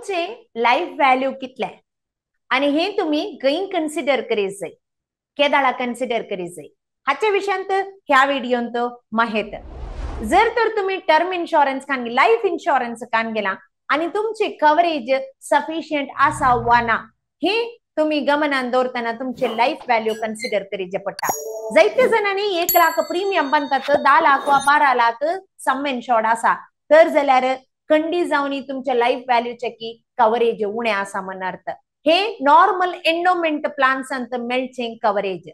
तुमचे life value कितले आणि हे तुम्ही गई कन्सिडर करीत जाय केदाळा कन्सिडर करीत जाय हाच्या विशयांत ह्या व्हिडिओंत माहित जर तर तुम्ही टर्म इन्शुरन्स कान लाईफ इन्शुरन्स कान गेला आणि तुमचे कव्हरेज सफिशियंट आसा वा ना हे तुम्ही गमनान दवरतना तुमचे लाईफ व्हॅल्यू कन्सिडर करीचे पडटा जायते जणांनी 1 लाख प्रीमियम बनतात 10 लाख वा 12 लाख सम इन्शुर्ड आसा तर जाल्यार खंडी जावनी तुमच्या लाईफ व्हॅल्यूचे की कव्हरेज उणे आसा म्हणर्थ हे नॉर्मल एंडोमेंट प्लान्सांत मेळचे कव्हरेज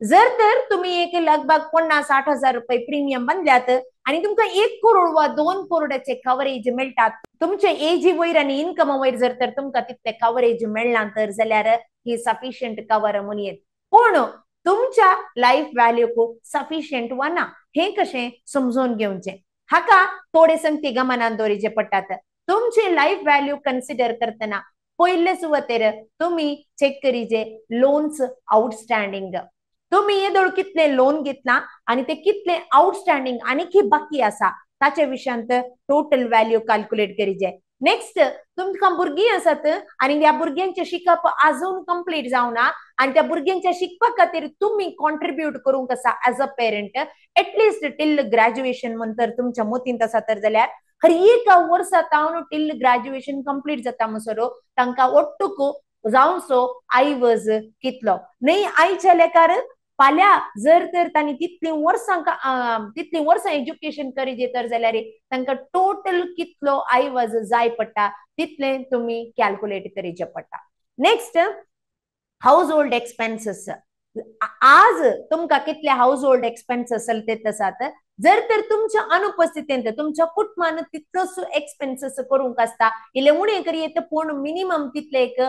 जर तर तुम्ही एक लगभग 50-60 रुपये प्रीमियम बांधल्यात आणि तुमका 1 करोड वा 2 करोडचे कव्हरेज मिळतात तुमचे एजी वयर आणि इन्कम वयर जर तर तुमका तितले कव्हरेज मिळना तर जाल्यार ही सफिशियंट कव्हर म्हणून पण तुमच्या लाईफ व्हॅल्यू को सफिशियंट वा ना हे कशे समजून घेवचे हाका थोडे संगती गमनान दवरीचे पडतात तुमचे लाईफ व्हॅल्यू कन्सिडर करतना पहिले सुवातेर तुम्ही चेक करीजे लोन्स आउटस्टँडिंग तुम्ही येदोळ कितले लोन घेतला आणि ते कितले आउटस्टँडिंग आणि की बाकी आसा ताच्या विशयांत टोटल व्हॅल्यू कॅल्क्युलेट करीजे नेक्स्ट तुमका भुरगीं आसात आणि त्या भुरग्यांचे शिकप अजून कंप्लीट जावना आणि त्या भुरग्यांच्या शिकपा खातीर तुम्ही कॉन्ट्रीब्यूट करूंक आसा as a parent at least till graduation म्हणतर तुमच्या मतींत आसा तर जाल्यार हर एक वर्सा तावन टिल ग्रॅज्युएशन कंप्लीट जाता म्हणसर तांकां ओट्टुको जावसो आईवज कितलो नाही आईच्या लेकार फाल्या जर तर तांणी तितली वर्सां एज्युकेशन करीजे तर जाल्यार तांकां टोटल कितलो आईवज जाय पडटा तितले तुम्ही कॅल्क्युलेट करीचे पडटा नेक्स्ट हाऊस होल्ड एक्सपेन्सेस आज तुमका कितले हाऊस होल्ड एक्सपेन्सेस चलते आसात जर तर तुमच्या अनुपस्थितीत तुमच्या कुटुंबान तितलोच एक्सपेन्सेस करूंक आसता इले उणे करीत पूण मिनिमम तितले एक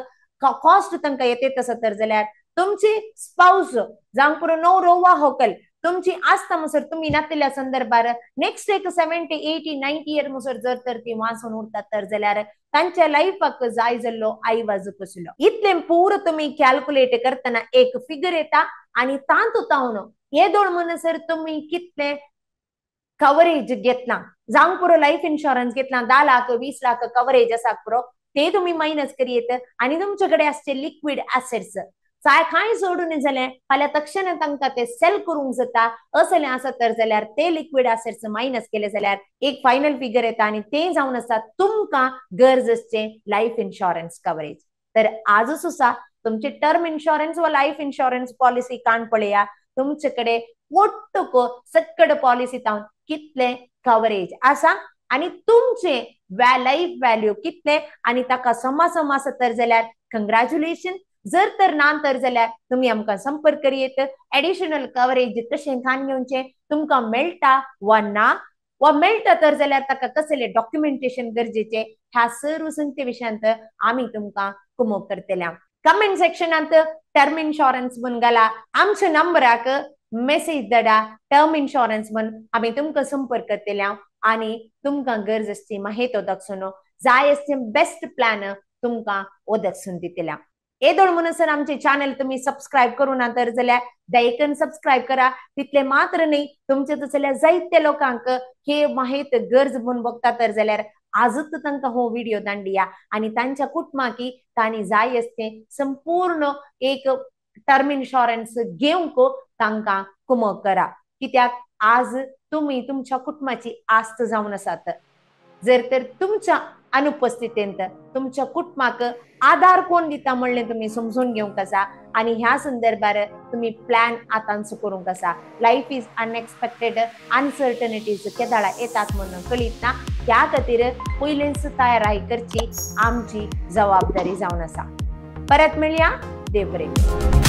कॉस्ट तांकां येते आसा तर जाल्यार तुमची स्पाउस जावंक पुरो न्हवरो वा व्हंकल तुमची आसता म्हणसर तुम्ही नातेल्या संदर्भार नेक्स्ट एक 70, 80, 90 इयर म्हणसर जर तर ती वाचून उरतात तर जाल्यार तांच्या लाईफाक जाय जाल्लो आईवाज कसलो इतले पूर तुम्ही कॅल्क्युलेट करतना एक फिगर येता आणि तांतून येदोळ म्हणसर तुम्ही कितले कव्हरेज घेतला जावंक पुरो लाईफ इन्शुरन्स घेतला 10 लाख 20 लाख कव्हरेज आसा पुरो ते तुम्ही मायनस करीत आणि तुमच्याकडे असते लिक्विड ऍसेट्स काय सोडून जाल्यार फाल्यां तक्षण तांकां ते सेल करूंक जाता असले आसा तर जाल्यार ते लिक्विड ऍसेट्स मायनस केले जाल्यार एक फायनल फिगर येता आणि ते जावन आसा तुमकां गरजेचे लाईफ इन्शुरन्स कव्हरेज तर आजच आसा तुमची टर्म इन्शुरन्स वा लाईफ इन्शुरन्स पॉलिसी कान पळया तुमच्याकडे मोठ्ठो सकड पॉलिसी तावन कितले कव्हरेज आसा आणि तुमचे लाईफ व्हॅल्यू कितले आणि ताका सम आसा तर जाल्यार कंग्रॅच्युलेशन जर तर ना तर जाल्यार तुम्ही आमकां संपर्क करीत एडिशनल कव्हरेज कशें कान घेवचें तुमकां मेळटा वा ना वा मेळटा तर जाल्यार ताका कसले डॉक्युमेंटेशन गरजेचे ह्या सर्व संगती विशयांत आमी तुमकां कुमोग करतल्या कमेंट सेक्शनांत टर्म इन्शुरन्स म्हूण घाला आमच्या नंबराक मेसेज धाडा टर्म इन्शुरन्स म्हूण आमी तुमकां संपर्क करतल्या आणि तुमकां गरज आसची माहिती दक्षुनो जाय आसचे बेस्ट प्लॅन तुमकां ओदक्षून दितल्या येदोळ म्हणसर आमचे चॅनल तुम्ही सबस्क्राईब करू ना तर जाल्यार दयेकन सबस्क्राईब करा तितले मात्र नाही तुमचे जाल्यार जायते लोकांक हे माहिती गरज म्हणून बघता तर जाल्यार आजच तांकां हो व्हिडिओ धाडया आणि तांच्या कुटुंबाकी तांणी जाय आसते संपूर्ण एक टर्म इन्शुरन्स घेवंक तांकां कुमक करा कित्याक आज तुम्ही तुमच्या कुटुंबाची आस्त जावन आसात जर तर तुमच्या अनुपस्थितीत तुमच्या कुटुंबाक आधार कोण दिता म्हणले तुम्ही समजून घेवंक आसा आणि ह्या संदर्भार तुम्ही प्लॅन आतांच करूंक आसा लाईफ इज अनएक्सपेक्टेड अनसर्टनिटीज केदाळा येतात म्हणून कळीत ना त्या खातीर पयलेच तयारी करची आमची जबाबदारी जावन आसा परत मेळया देव बरें